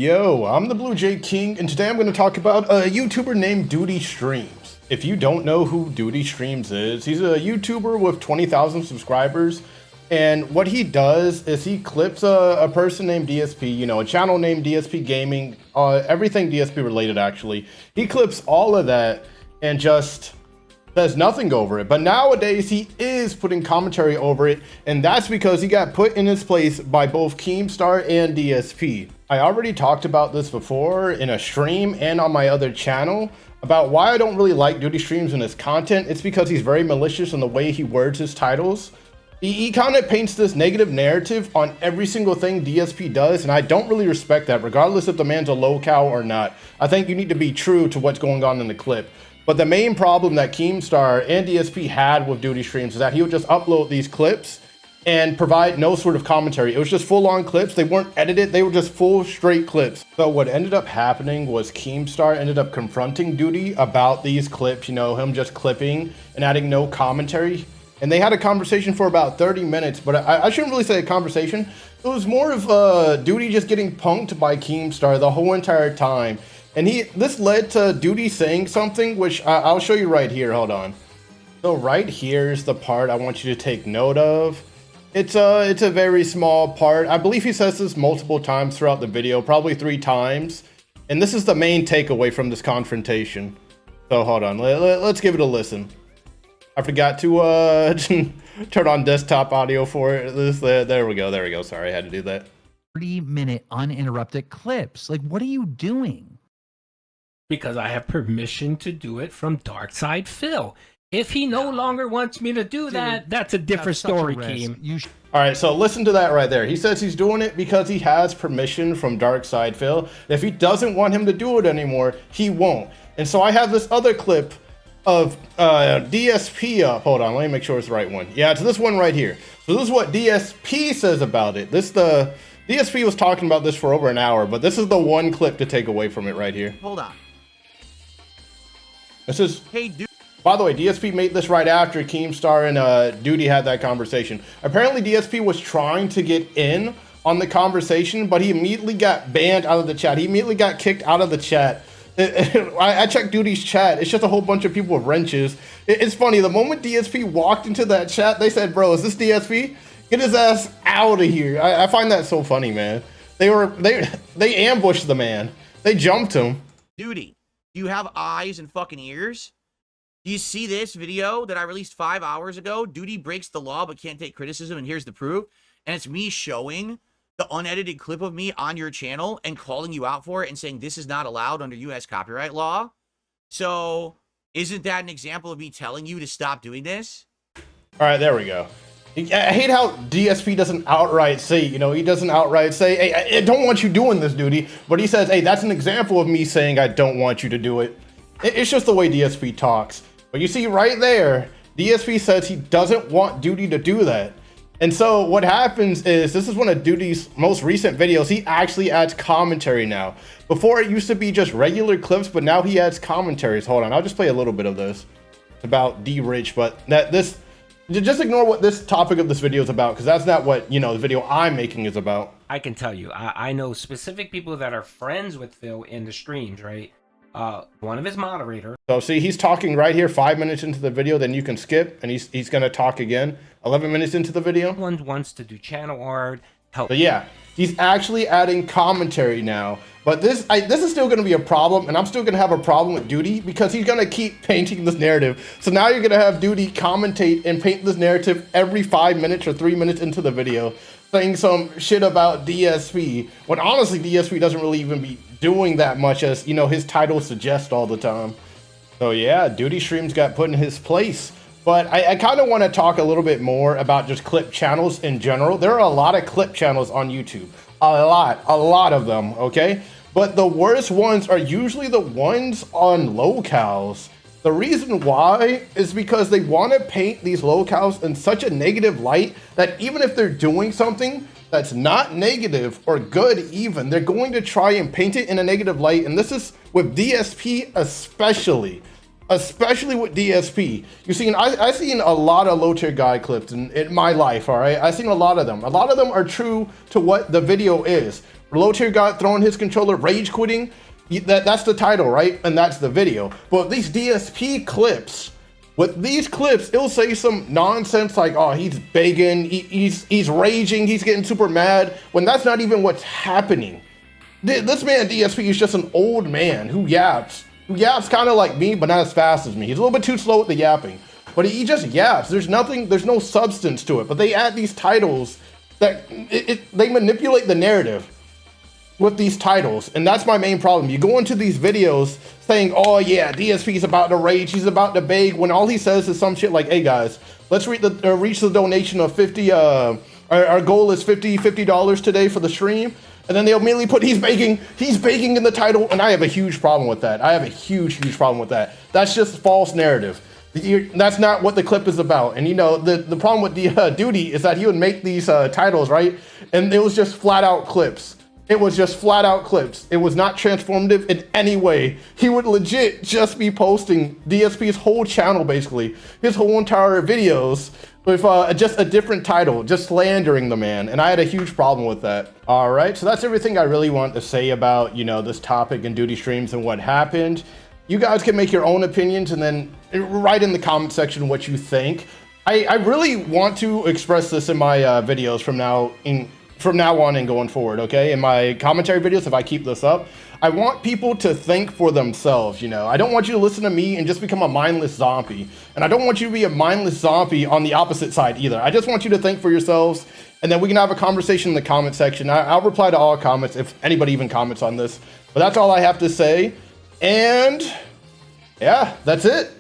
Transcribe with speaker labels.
Speaker 1: Yo, I'm the Blue Jay King, and today I'm going to talk about a YouTuber named Doody Streams. If you don't know who Doody Streams is, he's a YouTuber with 20,000 subscribers, and what he does is he clips a person named DSP, you know, a channel named DSP Gaming, everything DSP related actually. He clips all of that and just says nothing over it. But nowadays he is putting commentary over it, and that's because he got put in his place by both Keemstar and DSP. I already talked about this before in a stream and on my other channel about why I don't really like Doody Streams and his content. It's because he's very malicious in the way he words his titles. He kind of paints this negative narrative on every single thing DSP does, and I don't really respect that, regardless if the man's a locale or not. I think you need to be true to what's going on in the clip. But the main problem that Keemstar and DSP had with Doody Streams is that he would just upload these clips and provide no sort of commentary. It was just full-on clips. They weren't edited. They were just full straight clips. So what ended up happening was Keemstar ended up confronting Doody about these clips, you know, him just clipping and adding no commentary. And they had a conversation for about 30 minutes, but I shouldn't really say a conversation. It was more of Doody just getting punked by Keemstar the whole entire time. And this led to Doody saying something, which I'll show you right here. Hold on. So right here is the part I want you to take note of. It's a very small part. I believe he says this multiple times throughout the video, probably 3 times. And this is the main takeaway from this confrontation. So hold on, let's give it a listen. I forgot to turn on desktop audio for it. There we go. Sorry, I had to do that.
Speaker 2: 30-minute uninterrupted clips. Like, what are you doing?
Speaker 3: Because I have permission to do it from Darkside Phil. If he no longer wants me to do that, that's a different story, Keem.
Speaker 1: All right, so listen to that right there. He says he's doing it because he has permission from Darkside Phil. If he doesn't want him to do it anymore, he won't. And so I have this other clip of DSP up. Hold on, let me make sure it's the right one. Yeah, it's this one right here. So this is what DSP says about it. DSP was talking about this for over an hour, but this is the one clip to take away from it right here.
Speaker 4: Hold on.
Speaker 1: This is...
Speaker 4: Hey, dude.
Speaker 1: By the way, DSP made this right after Keemstar and Doody had that conversation. Apparently, DSP was trying to get in on the conversation, but he immediately got banned out of the chat. He immediately got kicked out of the chat. I checked Doody's chat. It's just a whole bunch of people with wrenches. It's funny. The moment DSP walked into that chat, they said, "Bro, is this DSP? Get his ass out of here." I find that so funny, man. They ambushed the man. They jumped him.
Speaker 4: Doody, do you have eyes and fucking ears? Do you see this video that I released 5 hours ago? Doody breaks the law but can't take criticism, and here's the proof. And it's me showing the unedited clip of me on your channel and calling you out for it and saying this is not allowed under US copyright law. So isn't that an example of me telling you to stop doing this?
Speaker 1: All right, there we go. I hate how DSP doesn't outright say, you know, he doesn't outright say, "Hey, I don't want you doing this, Doody." But he says, "Hey, that's an example of me saying I don't want you to do it." It's just the way DSP talks. But you see right there, DSP says he doesn't want Doody to do that. And so what happens is, this is one of Doody's most recent videos. He actually adds commentary now. Before it used to be just regular clips, but now he adds commentaries. Hold on, I'll just play a little bit of this. It's about D-Rich, but just ignore what this topic of this video is about, because that's not what, you know, the video I'm making is about.
Speaker 3: I can tell you, I know specific people that are friends with Phil in the streams, right? One of his moderators.
Speaker 1: So see, he's talking right here 5 minutes into the video, then you can skip, and he's gonna talk again 11 minutes into the video.
Speaker 3: One wants to do channel art, help.
Speaker 1: So yeah, he's actually adding commentary now. But this is still gonna be a problem, and I'm still gonna have a problem with Doody because he's gonna keep painting this narrative. So now you're gonna have Doody commentate and paint this narrative every 5 minutes or 3 minutes into the video, saying some shit about DSP, when honestly DSP doesn't really even be doing that much, as, you know, his title suggests all the time. So yeah, Doody Streams got put in his place. But I kind of want to talk a little bit more about just clip channels in general. There are a lot of clip channels on YouTube. A lot of them, okay? But the worst ones are usually the ones on locales. The reason why is because they want to paint these locales in such a negative light that even if they're doing something that's not negative or good even, they're going to try and paint it in a negative light. And this is with DSP especially. especially with DSP. You've seen, I've seen a lot of low tier guy clips in my life, all right? I've seen a lot of them. A lot of them are true to what the video is. Low tier guy throwing his controller, rage quitting, that's the title, right? And that's the video. But these DSP clips, with these clips, it'll say some nonsense like, oh, he's begging, he's raging, he's getting super mad, when that's not even what's happening. This man DSP is just an old man who yaps kind of like me, but not as fast as me. He's a little bit too slow with the yapping, but he just yaps. There's no substance to it, but they add these titles that they manipulate the narrative with these titles, and that's my main problem. You go into these videos saying, oh yeah, DSP is about to rage, he's about to beg, when all he says is some shit like, hey guys, let's reach the donation of 50, our goal is $50 today for the stream, and then they'll immediately put he's begging in the title, and I have a huge problem with that. I have a huge problem with that. That's just false narrative. That's not what the clip is about. And you know, the problem with the Doody is that he would make these titles, right? And it was just flat out clips. It was just flat out clips. It was not transformative in any way. He would legit just be posting DSP's whole channel, basically, his whole entire videos with just a different title, just slandering the man. And I had a huge problem with that. All right, so that's everything I really want to say about, you know, this topic and Doody streams and what happened. You guys can make your own opinions and then write in the comment section what you think. I really want to express this in my videos from now on and going forward, okay? In my commentary videos, if I keep this up, I want people to think for themselves, you know? I don't want you to listen to me and just become a mindless zombie. And I don't want you to be a mindless zombie on the opposite side either. I just want you to think for yourselves, and then we can have a conversation in the comment section. I'll reply to all comments if anybody even comments on this. But that's all I have to say. And yeah, that's it.